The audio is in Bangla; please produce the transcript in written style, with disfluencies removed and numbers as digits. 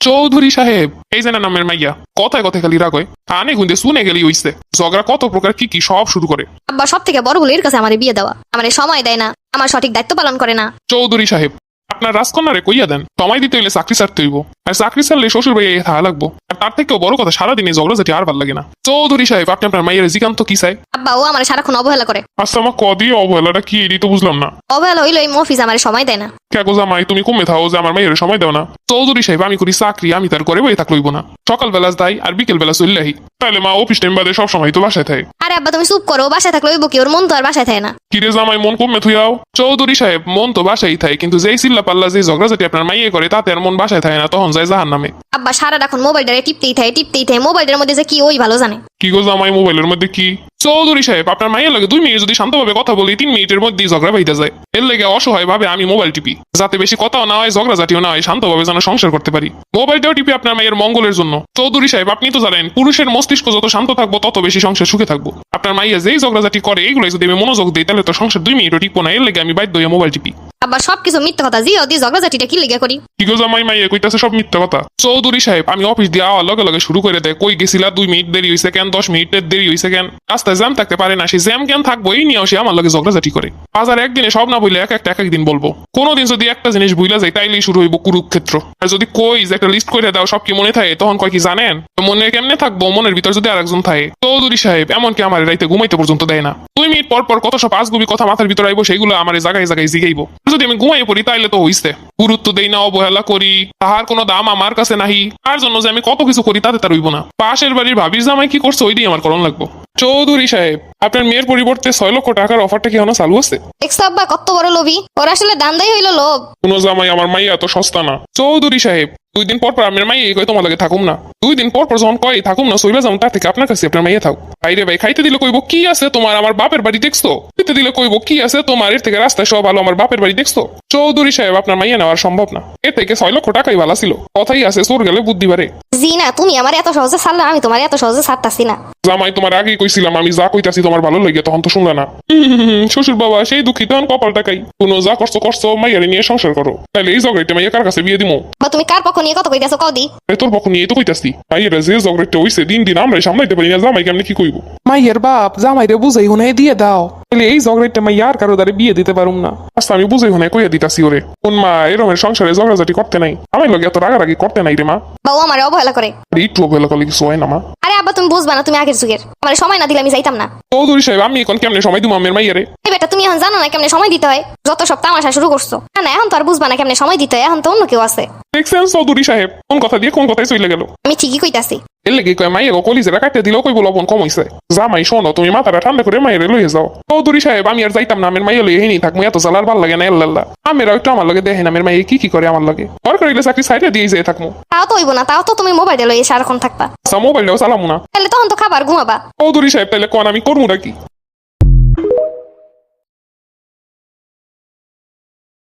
চৌধুরী সাহেব, এই যে না নামের মাইয়া, কথায় কথায় খালি রাগ হয়। আনে গুন্দে শুনে গেলি হইছে, ঝগড়া কত প্রকার কি কি সব শুরু করে। আব্বা সব থেকে বড় হলো এর কাছে আমার বিয়ে দেওয়া, আমার সময় দেয় না, আমার সঠিক দায়িত্ব পালন করে না। চৌধুরী সাহেব, আপনার রাজকন্যারে কইয়া দেন সময় দিতে হইলে চাকরি ছাড়তে হইব, আর চাকরি ছাড়লে শ্বশুর ভাই থাকা লাগবো। আর তার থেকেও বড় কথা, সারাদিনে ঝগড়া যেটি আর ভাল লাগে না। চৌধুরী সাহেব, আপনি আপনার মাইয়ের জিকান্ত কি চাই? আব্বা ও আমার সারাক্ষণ অবহেলা করে। আচ্ছা, আমার কদি অবহেলাটা কি এটি তো বুঝলাম না। অবহেলা হইলো এই মফিজ আমার সময় দেয় না। কেগো জামাই, তুমি কমে থাও যে আমার মাইয়ের সময় দাও না। চৌধুরী সাহেব, আমি করি চাকরি, আমি তার করে বই থাকলইব না। সকাল বেলা যাই আর বিকেল বেলা চললেহি, তাহলে মা অফিস টাইম বাদে সব সময় তো বাসায় থাকে। আরে আব্বা তুমি চুপ করো, বাসায় থাকলে ওই বকি, ওর মন তো আর বাসায় থাকে না। কিরে জামাই, মন কমে থুইয়াও? চৌধুরী সাহেব, মন তো বাসায় থাকে, কিন্তু যেই চিল্লা পাল্লা যে ঝগড়া যেটি আপনার মাইয়ে করে তাতে আর মন বাসায় থাকে না, তখন যায় জাহান নামে। আব্বা সারাক্ষণ মোবাইলটারে টিপতেই থাকে, মোবাইলের মধ্যে যে কি ওই ভালো জানে। কি গো জামাই, মোবাইলের মধ্যে কি? চৌধুরী সাহেব, আপনার মাইয়ের লাগে 2 মিনিট যদি শান্তভাবে কথা বলি, 3 মিনিটের মধ্যেই ঝগড়া বাইতে যায়। এর লেগে অসহায় ভাবে আমি মোবাইল টিপি, যাতে বেশি কথাও না হয়, ঝগড়া জাতীয় না হয়, শান্তভাবে যেন সংসার করতে পারি। মোবাইলটাও টিপি আপনার মায়ের মঙ্গলের জন্য। চৌধুরী সাহেব, আপনি তো জানেন, পুরুষের মস্তিষ্ক যত শান্ত থাকবো তত বেশি সংসার সুখে থাকবো। আপনার মাইয়া যেই ঝগড়াঝাটি করে, এইগুলো যদি আমি মনোযোগ দিই, তাহলে তো সংসার 2 মিনিটও টিপবো না। এর লেগে আমি বাধ্য হয়ে মোবাইল টিপি। আব্বা সবকিছু মিথ্যা কথা, জি ওদি ঝগড়াঝাটিটা কি লেগে করি? কি গো জামাই, মাইয়া কইতাছে সব মিথ্যা কথা। চৌধুরী সাহেব, আমি অফিস দিয়ে আওয়ার লগে লগে শুরু করে দেয়, কই গেছিলা, 2 মিনিট দেরি হইছে কেন, 10 মিনিটের দেরি হইছে কেন, রাস্তায় জ্যাম থাকতে পারে না, সে জ্যাম কেন থাকবো এই নিয়েও সে আমার লগে ঝগড়াঝাটি করে। বাজার একদিনে সব না বইলে এক এক দিন বলবো। কোনোদিন যদি একটা জিনিস ভুলা যায়, তাইলেই শুরু হইব কুরুক্ষেত্র। আর যদি কই যে একটা লিস্ট করে দাও, সব কি মনে থাকে, তখন কয় কি জানেন, মনে কেমনে থাকবো, মনের ভিতর যদি আরেকজন থাকে। চৌধুরী সাহেব, এমনকি আমার রাইতে ঘুমাইতে পর্যন্ত দেয় না। 2 মিনিট পর পর কত সব আজগুবি কথা মাথার ভিতর আইবো, সেগুলো আমার জায়গায় জায়গায় জিগাইব। যদি আমি ঘুমাই পড়ি, তাইলে তো হইছে। গুরুত্ব দেই না, অবহেলা করি, তাহার কোনো দাম আমার কাছে নাহি। তার জন্য যে আমি কত কিছু করি, তাতে তার হইব না। পাশের বাড়ির ভাবির জামাই কি করছে, ওইটাই আমার করণ লাগবো। চৌধুরী সাহেব, আপনার মেয়ের পরিবর্তে 6 লক্ষ টাকার অফারটা কি এখনো চালু আছে? দেখছো আব্বা কত বড় লোভী, ওর আসলে দান্দাই হইলো লোভ। কোনো জামাই, আমার মাইয়া এত সস্তা না। চৌধুরী সাহেব, 2 দিন পর পর আপনার মাইয়া কই তোমার লাগে থাকুম না। 2 দিন পর পর যখন কয় থাকুম না, সইবা যাও, তার থেকে আপনার কাছে আপনার মাইয়া থাক। ভাইরে ভাই, খাইতে দিলে কইব কি আছে তোমার, আমার বাপের বাড়ি দেখছো। খেতে দিলে কইব কি আছে তোমার, এর থেকে রাস্তায় সব ভালো, আমার বাপের বাড়ি দেখছো। চৌধুরী সাহেব, আপনার মাইয়া নেওয়ার সম্ভব না। এর থেকে 6 লক্ষ টাকাই ভালো ছিল। কথাই আছে, চোর গেলে বুদ্ধি বাড়ে। জি না, তুমি আমার এত সহজে ছাড়লে, আমি তোমার এত সহজে ছাড়তাছি না। জামাই, তোমার আগেই কইছিলাম, আমি যা কইতাছি তোমার ভালো লাগে, তখন তো শুনলে না। শ্বশুর বাবা সেই দুঃখিত, কপাল টাকাই। কোনো যা করছো করছো, মাইয়ারে নিয়ে সংসার করো, তাহলে এই ঝগড়াইতে মাইয়া কার কাছে বিয়ে দিমো? বা তুমি কার পক্ষ নিয়ে কত কইতাছো কদি? তোর পক্ষ নিয়ে তো কইতাছি। মাইয়ারা যে ঝগড়াইতে হইছে, দিন দিন আমরাই সামলাইতে পারি না। জামাই কেমনে কি কইব? মাইয়ের বাপ জামাইরে বুঝাই হুনে দিয়ে দাও, তাহলে এই ঝগড়াইতে মাইয়া আর কারো দ্বারে বিয়ে দিতে পারুম না। আচ্ছা, আমি বুঝাই হুনে কইয়া দিতাছি ওরে। কোন মা এরমের সংসারে ঝগড়াঝাটি করতে নাই, আমার লগে এত রাগারাগি করতে নাই রে মা। বা ও আমার অবহেলা করে। আর একটু অবহেলা করলে কিছু হয় না মা। আরে আব্বা তুমি বুঝবা না, তুমি আগের যুগের, আমার সময় না দিলে আমি যাইতাম না। চৌধুরী সাহেব, আমি এখন কেমনে সময় দিব আমের মাইয়ারে? এই বেটা, তুমি এখন জানো না কেমনে সময় দিতে হয়? যত সব তামাশা শুরু করছো। না না, এখন তো আর বুঝবা না কেমনে সময় দিতে হয়, এখন তো অন্য কেউ আছে। দেখছেন চৌধুরী সাহেব, কোন কথা দিয়ে কোন কথাই চলে গেল। আমি ঠিকই কইতাছি। এর লেগে কয় মাইয়া কলিজেরা কাটতে দিলেও কইব লবণ কম হইছে। জামাই শোনো, তুমি মাথাটা ঠান্ডা করে মাইয়ারে লইয়ে যাও। চৌধুরী সাহেব, আমি আর যাইতাম না, আমের মাইয়া লইয়ে হেনি থাকবো, এত জ্বালার ভাল লাগে না। এল্লাল্লাহ, আমেরা একটু আমার লগে দেখেন আমের মাইয়া কি কি করে আমার লগে। দরকার হইলে চাকরি সাইডে দিয়ে যেয়ে থাকবো। তাও তো হইব না, তাও তো তুমি মোবাইলে লইয়ে সারাক্ষণ থাকবা। আচ্ছা, মোবাইলটাও চালামু না। তাহলে তখন তো খাবার ঘুমাবা। চৌধুরী সাহেব, তাহলে কোন আমি করবো নাকি?